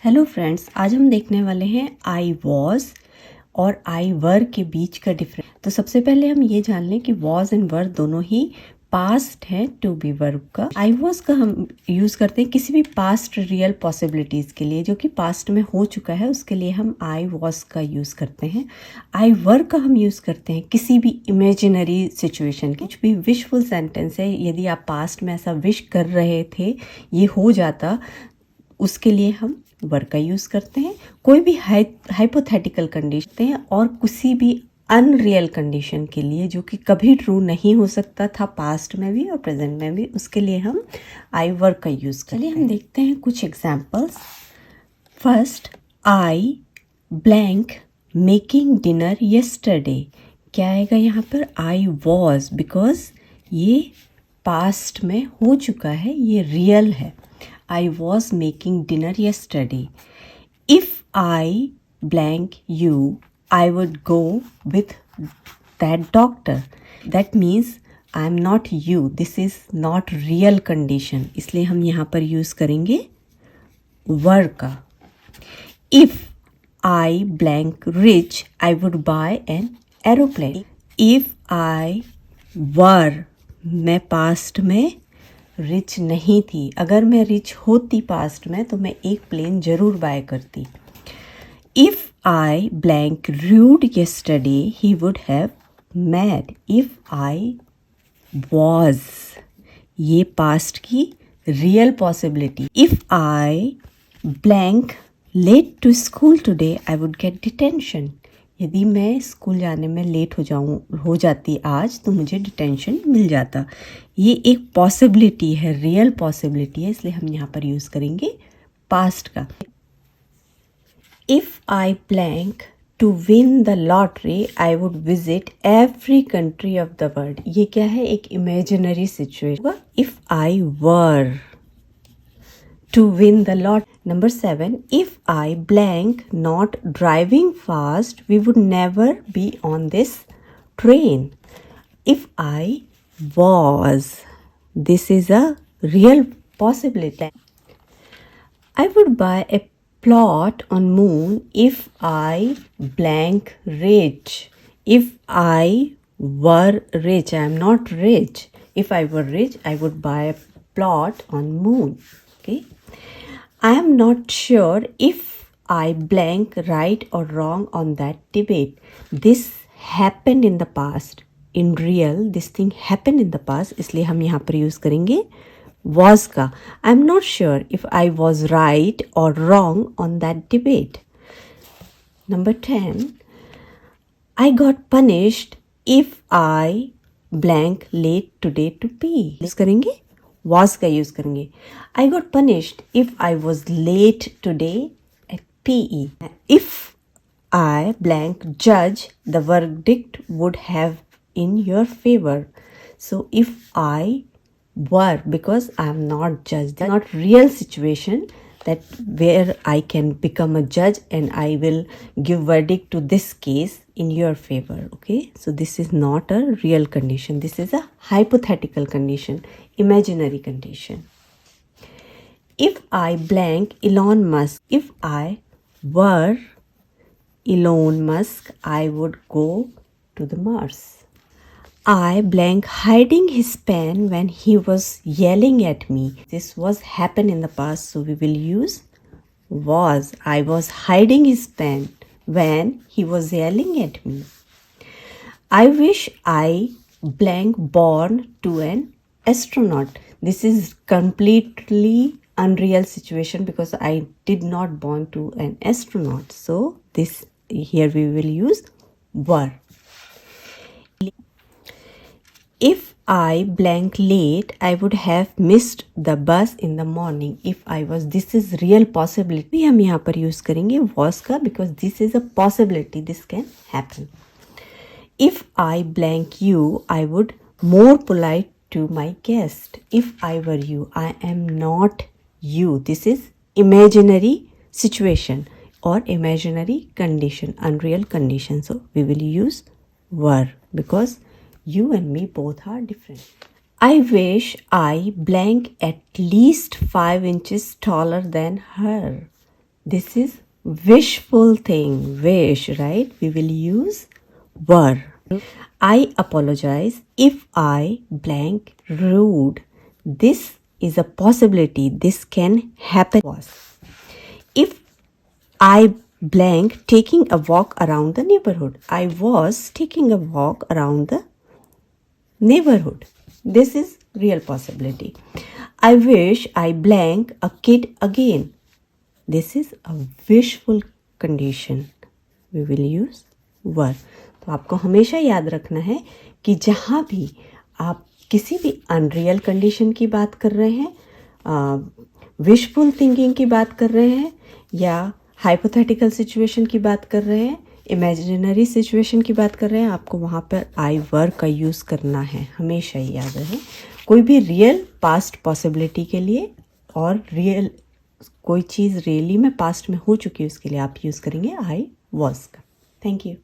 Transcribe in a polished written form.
Hello friends, आज हम देखने वाले हैं आई वॉज और आई वर के बीच का डिफरेंस। तो सबसे पहले हम ये जान लें कि वॉज एंड वर दोनों ही पास्ट है टू बी वर्ब का। आई वॉज का हम यूज़ करते हैं किसी भी पास्ट रियल पॉसिबिलिटीज़ के लिए जो कि पास्ट में हो चुका है, उसके लिए हम आई वॉज का यूज़ करते हैं। आई वर का हम यूज़ करते हैं किसी भी इमेजिनरी सिचुएशन की। कुछ भी विशफुल सेंटेंस है, यदि आप पास्ट में ऐसा विश कर रहे थे ये हो जाता, उसके लिए हम वर का यूज़ करते हैं। कोई भी हाइपोथेटिकल कंडीशन है और किसी भी अनरियल कंडीशन के लिए जो कि कभी ट्रू नहीं हो सकता था पास्ट में भी और प्रेजेंट में भी, उसके लिए हम आई वर का यूज़ करते हैं। चलिए हम देखते हैं कुछ एग्जांपल्स। फर्स्ट, आई ब्लैंक मेकिंग डिनर येस्टरडे। क्या आएगा यहाँ पर? आई वॉज, बिकॉज ये पास्ट में हो चुका है, ये रियल है। I was making dinner yesterday. If I blank you, I would go with that doctor. That means I am not you. This is not real condition. इसलिए हम यहाँ पर यूज़ करेंगे were का। If I blank rich, I would buy an aeroplane. If I were, मैं past में rich नहीं थी, अगर मैं रिच होती पास्ट में तो मैं एक प्लेन जरूर बाय करती। If I blank rude yesterday he would have mad. If I was, ये पास्ट की real possibility. If I blank late to school today I would get detention. यदि मैं स्कूल जाने में लेट हो जाती आज तो मुझे डिटेंशन मिल जाता। ये एक पॉसिबिलिटी है, रियल पॉसिबिलिटी है, इसलिए हम यहाँ पर यूज़ करेंगे पास्ट का। If I blank to win the lottery I would visit every country of the world. ये क्या है? एक imaginary situation. If I were to win the lot. Number 7, if I blank not driving fast, we would never be on this train. If I was, this is a real possibility. I would buy a plot on moon if I blank rich. If I were rich, I am not rich. If I were rich, I would buy a plot on moon. Okay. I am not sure if I blank right or wrong on that debate. This happened in the past. In real, this thing happened in the past. इसलिए हम यहाँ पर use करेंगे was का। I am not sure if I was right or wrong on that debate. Number 10, I got punished if I blank late today to pee. Use करेंगे was का use करेंगे। I got punished if I was late today at PE. If I blank judge, the verdict would have in your favor. So if I were, because I am not judge, that's not real situation that where I can become a judge and I will give verdict to this case in your favor. Okay, so this is not a real condition, this is a hypothetical condition, imaginary condition. If I blank Elon Musk, if I were Elon Musk, I would go to the Mars. I blank hiding his pen when he was yelling at me. This was happened in the past, so we will use was. I was hiding his pen when he was yelling at me. I wish I blank born to an astronaut. This is completely unreal situation because I did not born to an astronaut. So this here we will use were. If I blank late, I would have missed the bus in the morning. If I was, this is real possibility. हम यहाँ पर use करेंगे was का because this is a possibility. This can happen. If I blank you, I would more polite to my guest. If I were you, I am not you. This is imaginary situation or imaginary condition, unreal condition. So we will use were because you and me both are different. I wish I blank at least 5 inches taller than her. This is wishful thing. Wish, right? We will use were. I apologize if I blank rude. This is a possibility. This can happen. If I blank taking a walk around the neighborhood. I was taking a walk around the neighborhood. This is real possibility. I wish I blank a kid again. This is a wishful condition. We will use were. तो आपको हमेशा याद रखना है कि जहाँ भी आप किसी भी अनरियल कंडीशन की बात कर रहे हैं, विशफुल थिंकिंग की बात कर रहे हैं, या हाइपोथेटिकल सिचुएशन की बात कर रहे हैं, इमेजिनरी सिचुएशन की बात कर रहे हैं, आपको वहाँ पर आई वर का यूज़ करना है. हमेशा ही याद रहे. कोई भी रियल पास्ट पॉसिबिलिटी के लिए और रियल कोई चीज़ रियली में पास्ट में हो चुकी है उसके लिए आप यूज़ करेंगे आई वॉज का. Thank you.